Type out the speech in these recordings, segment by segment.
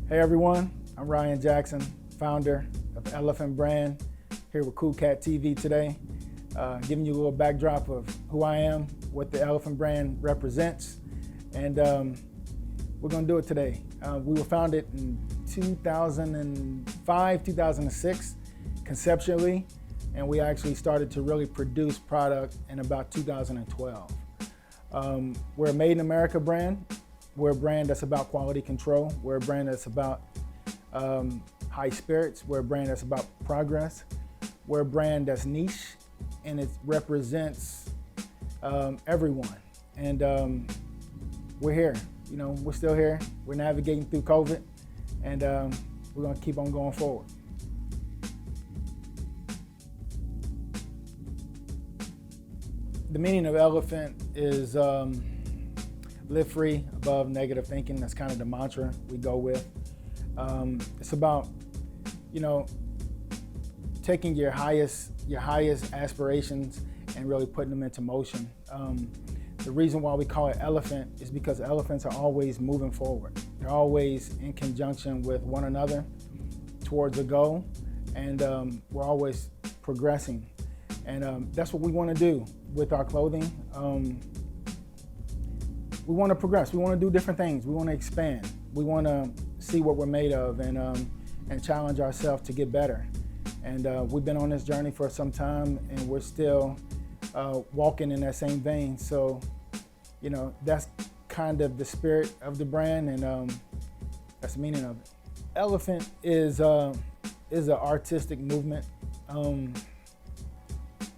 Hey everyone, I'm Ryan Jackson, founder of LFANT Brand, here with COOHCAT TV today, giving you a little backdrop of who I am, what the LFANT Brand represents, and we're going to do it today. We were founded in 2005, 2006, conceptually, and we actually started to really produce product in about 2012. We're a Made in America brand. We're a brand that's about quality control. We're a brand that's about high spirits. We're a brand that's about progress. We're a brand that's niche, and it represents everyone. And we're here. You know, we're still here. We're navigating through COVID, and we're gonna keep on going forward. The meaning of LFANT is live free, above negative thinking. That's kind of the mantra we go with. It's about, you know, taking your highest aspirations and really putting them into motion. The reason why we call it LFANT is because elephants are always moving forward. They're always in conjunction with one another towards a goal, and we're always progressing. And that's what we want to do with our clothing. We want to progress. We want to do different things. We want to expand. We want to see what we're made of and challenge ourselves to get better. And we've been on this journey for some time, and we're still walking in that same vein. So, you know, that's kind of the spirit of the brand, and that's the meaning of it. LFANT is an artistic movement.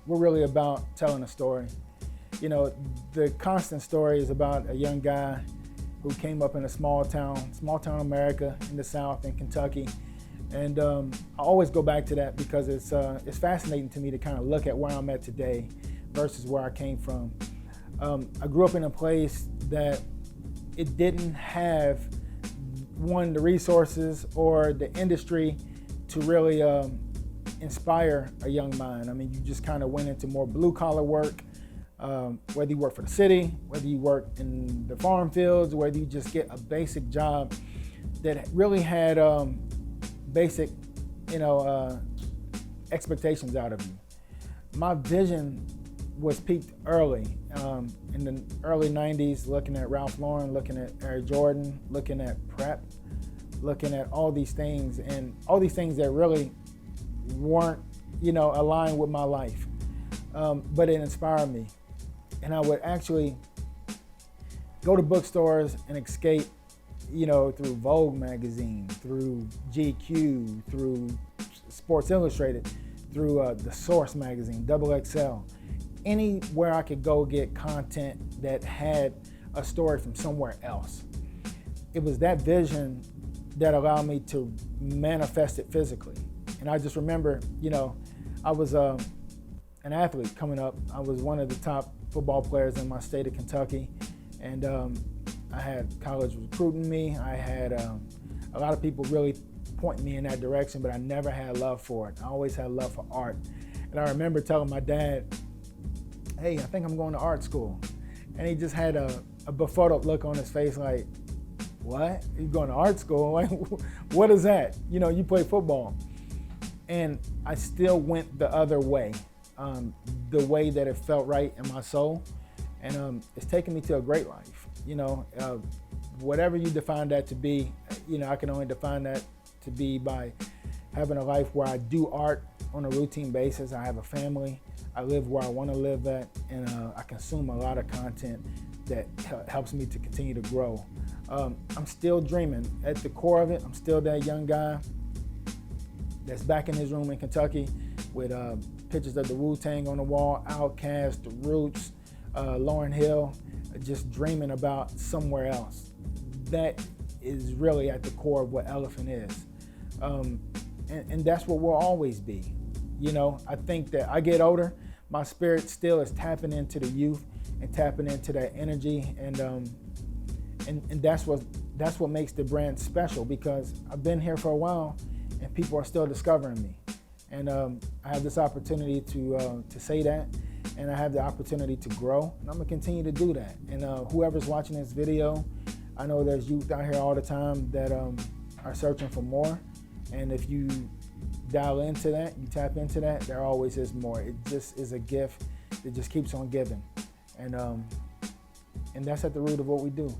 We're really about telling a story. You know, the constant story is about a young guy who came up in a small town America in the South, in Kentucky. And I always go back to that because it's fascinating to me to kind of look at where I'm at today versus where I came from. I grew up in a place that it didn't have, the resources or the industry to really inspire a young mind. I mean, you just kind of went into more blue collar work. Whether you work for the city, whether you work in the farm fields, whether you just get a basic job that really had basic, expectations out of you. My vision was peaked early, in the early 90s, looking at Ralph Lauren, looking at Air Jordan, looking at Prep, looking at all these things, and all these things that really weren't, aligned with my life. But it inspired me. And I would actually go to bookstores and escape, through Vogue magazine, through GQ, through Sports Illustrated, through the Source magazine, XXL. Anywhere I could go get content that had a story from somewhere else. It was that vision that allowed me to manifest it physically. And I just remember, I was an athlete coming up. I was one of the top football players in my state of Kentucky, and I had college recruiting me. I had a lot of people really pointing me in that direction, but I never had love for it. I always had love for art. And I remember telling my dad, hey, I think I'm going to art school. And he just had a befuddled look on his face like, what? You going to art school? Like, what is that? You play football. And I still went the other way. The way that it felt right in my soul, and it's taken me to a great life. Whatever you define that to be, I can only define that to be by having a life where I do art on a routine basis. I have a family. I live where I want to live at, and I consume a lot of content that helps me to continue to grow. I'm still dreaming. At the core of it, I'm still that young guy that's back in his room in Kentucky with pictures of the Wu-Tang on the wall, Outkast, The Roots, Lauryn Hill, just dreaming about somewhere else. That is really at the core of what LFANT is. And that's what we'll always be. I think that I get older, my spirit still is tapping into the youth and tapping into that energy, and that's what makes the brand special, because I've been here for a while and people are still discovering me. And I have this opportunity to say that, and I have the opportunity to grow, and I'm gonna continue to do that. And whoever's watching this video, I know there's youth out here all the time that are are searching for more, and if you dial into that, you tap into that, there always is more. It just is a gift that just keeps on giving, and that's at the root of what we do.